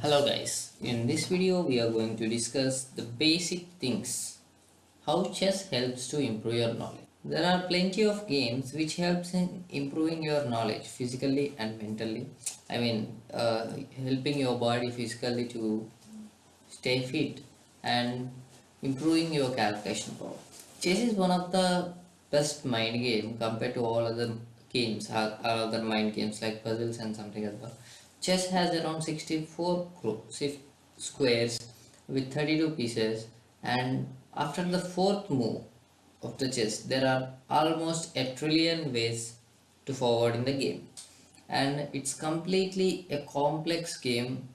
Hello guys, in this video we are going to discuss the basic things how chess helps to improve your knowledge. There are plenty of games which helps in improving your knowledge physically and mentally. Helping your body physically to stay fit and improving your calculation power. Chess is one of the best mind game compared to all other games or other mind games like puzzles and something other. Chess has around 64 squares with 32 pieces, and after the fourth move of the chess there are almost a trillion ways to forward in the game, and it's completely a complex game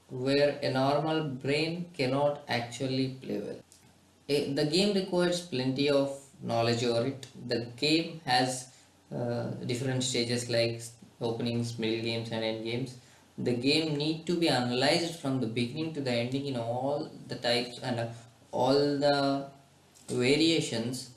where a normal brain cannot actually play well. The game requires plenty of knowledge over it. The game has different stages like openings, middle games, and end games. The game need to be analyzed from the beginning to the ending in all the types and all the variations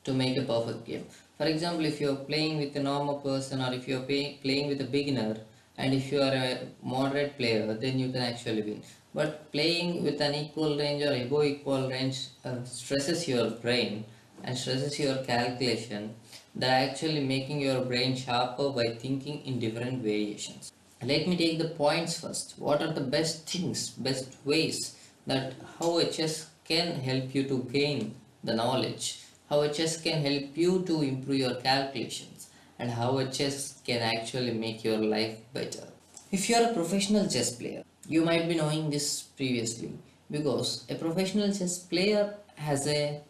to make a perfect game. For example, if you are playing with a normal person, or if you are playing with a beginner, and if you are a moderate player, then you can actually win. But playing with an equal range or above equal range stresses your brain and stresses your calculation. That actually making your brain sharper by thinking in different variations. Let me take the points first. What are the best things, best ways that how a chess can help you to gain the knowledge, how a chess can help you to improve your calculations, and how a chess can actually make your life better. If you are a professional chess player, you might be knowing this previously, because a professional chess player has a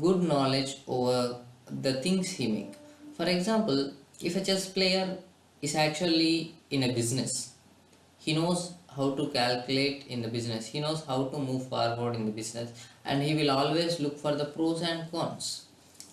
good knowledge over the things he make. For example, if a chess player is actually in a business, he knows how to calculate in the business, he knows how to move forward in the business, and he will always look for the pros and cons.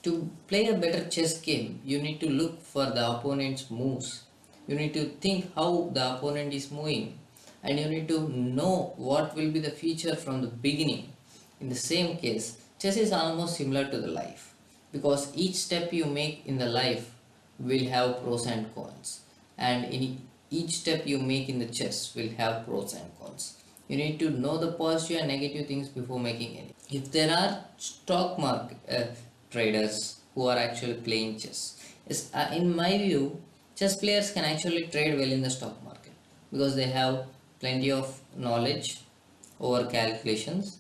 To play a better chess game, you need to look for the opponent's moves, you need to think how the opponent is moving, and you need to know what will be the feature from the beginning. In the same case, chess is almost similar to the life, because each step you make in the life will have pros and cons, and in each step you make in the chess will have pros and cons. You need to know the positive and negative things before making any. If there are stock market traders who are actually playing chess, in my view, chess players can actually trade well in the stock market because they have plenty of knowledge over calculations.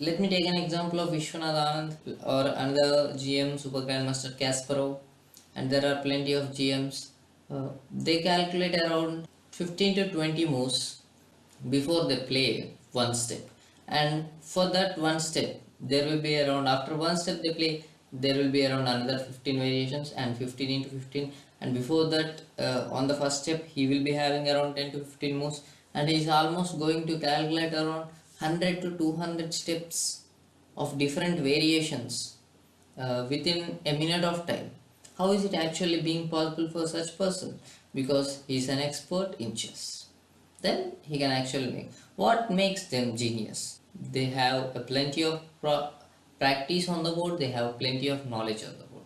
Let me take an example of Vishwanath Anand or another GM, Super Grandmaster Kasparov, and there are plenty of GMs. They calculate around 15 to 20 moves before they play one step, and for that one step, there will be around, after one step they play, there will be around another 15 variations and 15 into 15, and before that, on the first step, he will be having around 10 to 15 moves, and he is almost going to calculate around 100 to 200 steps of different variations within a minute of time. How is it actually being possible for such person? Because he is an expert in chess. Then he can actually make. What makes them genius? They have a plenty of practice on the board. They have plenty of knowledge on the board.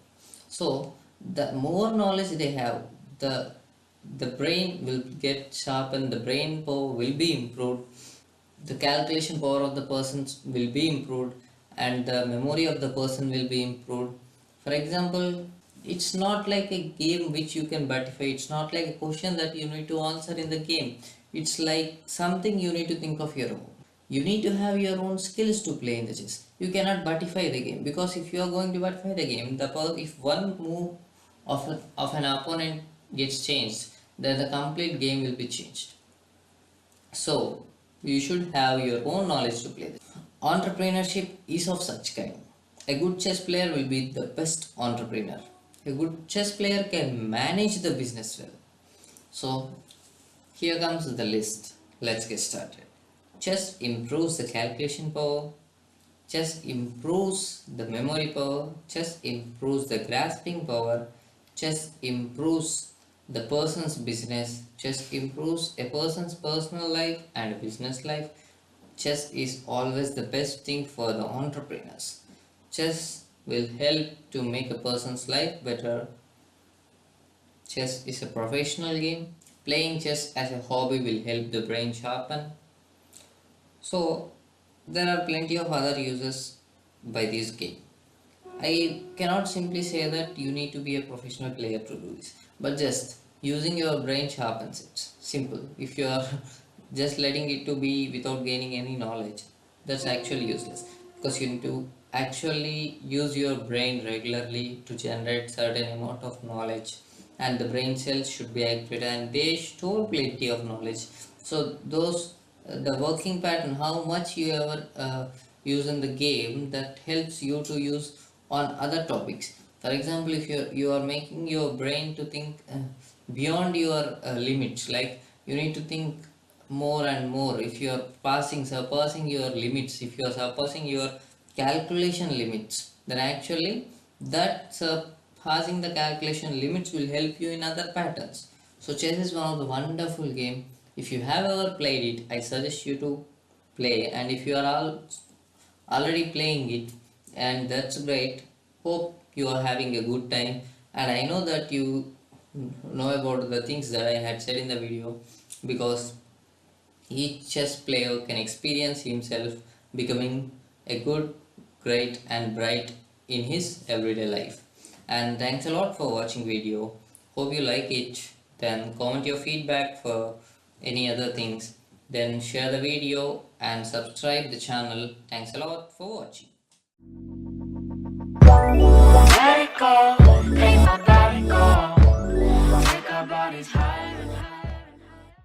So the more knowledge they have, the brain will get sharpened. The brain power will be improved, the calculation power of the person will be improved, and the memory of the person will be improved. For example, it's not like a game which you can buttify, it's not like a question that you need to answer in the game, it's like something you need to think of your own. You need to have your own skills to play in the chess. You cannot buttify the game, because if you are going to buttify the game, if one move of an opponent gets changed, then the complete game will be changed. So you should have your own knowledge to play this. Entrepreneurship is of such kind. A good chess player will be the best entrepreneur. A good chess player can manage the business well. So here comes the list. Let's get started. Chess improves the calculation power. Chess improves the memory power. Chess improves the grasping power. Chess improves the person's business. Chess improves a person's personal life and business life. Chess is always the best thing for the entrepreneurs. Chess will help to make a person's life better. Chess is a professional game. Playing chess as a hobby will help the brain sharpen. So there are plenty of other uses by this game. I cannot simply say that you need to be a professional player to do this, but just using your brain sharpens it. Simple. If you are just letting it to be without gaining any knowledge, that's actually useless, because you need to actually use your brain regularly to generate certain amount of knowledge, and the brain cells should be activated and they store plenty of knowledge. So those the working pattern, how much you ever use in the game, that helps you to use on other topics. For example, if you are making your brain to think beyond your limits, like you need to think more and more. If you are surpassing your limits, if you are surpassing your calculation limits, then actually that surpassing the calculation limits will help you in other patterns. So chess is one of the wonderful game. If you have ever played it, I suggest you to play, and if you are already playing it, and that's great. Hope you are having a good time, and I know that you know about the things that I had said in the video, because each chess player can experience himself becoming a good, great and bright in his everyday life. And thanks a lot for watching video. Hope you like it. Then comment your feedback for any other things. Then share the video and subscribe the channel. Thanks a lot for watching. Let it go, make my body go. Take our bodies high.